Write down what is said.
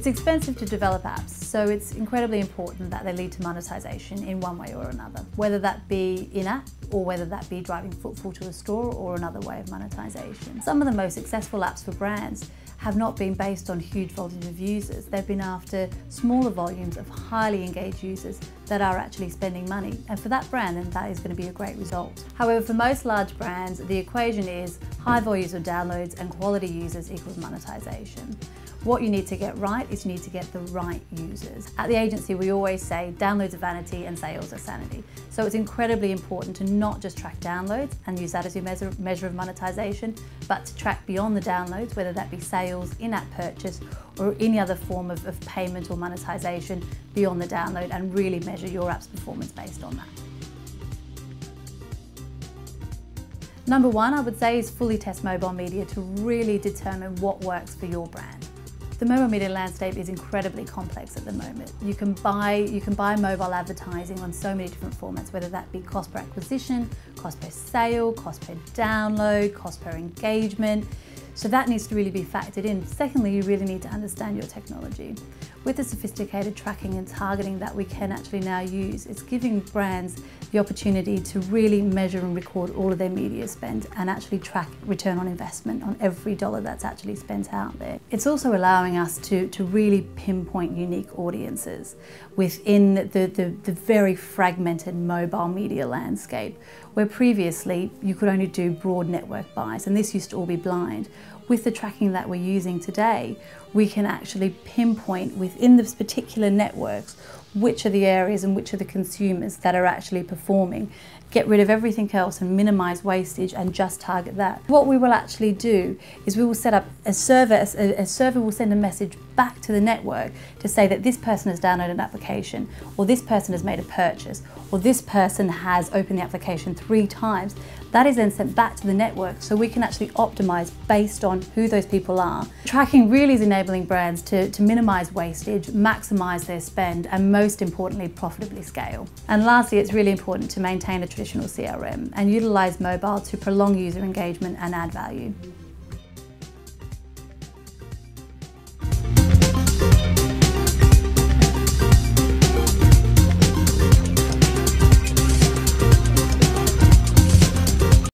It's expensive to develop apps, so it's incredibly important that they lead to monetization in one way or another, whether that be in-app or whether that be driving footfall to a store or another way of monetization. Some of the most successful apps for brands have not been based on huge volumes of users. They've been after smaller volumes of highly engaged users that are actually spending money. And for that brand, then that is going to be a great result. However, for most large brands, the equation is high volumes of downloads and quality users equals monetization. What you need to get right is you need to get the right users. At the agency, we always say downloads are vanity and sales are sanity. So it's incredibly important to not just track downloads and use that as your measure of monetization, but to track beyond the downloads, whether that be sales, in-app purchase, or any other form of payment or monetization beyond the download, and really measure your app's performance based on that. Number one, I would say, is fully test mobile media to really determine what works for your brand. The mobile media landscape is incredibly complex at the moment. You can buy mobile advertising on so many different formats, whether that be cost per acquisition, cost per sale, cost per download, cost per engagement. So that needs to really be factored in. Secondly, you really need to understand your technology. With the sophisticated tracking and targeting that we can actually now use, it's giving brands the opportunity to really measure and record all of their media spend and actually track return on investment on every dollar that's actually spent out there. It's also allowing us to really pinpoint unique audiences within the very fragmented mobile media landscape, where previously you could only do broad network buys, and this used to all be blind. With the tracking that we're using today, we can actually pinpoint within those particular networks which are the areas and which are the consumers that are actually performing, get rid of everything else and minimize wastage and just target that. What we will actually do is we will set up a server. A server will send a message back to the network to say that this person has downloaded an application, or this person has made a purchase, or this person has opened the application 3 times. That is then sent back to the network, so we can actually optimize based on who those people are. Tracking really is enabling brands to minimize wastage, maximize their spend, and most importantly, profitably scale. And lastly, it's really important to maintain a traditional CRM and utilize mobile to prolong user engagement and add value.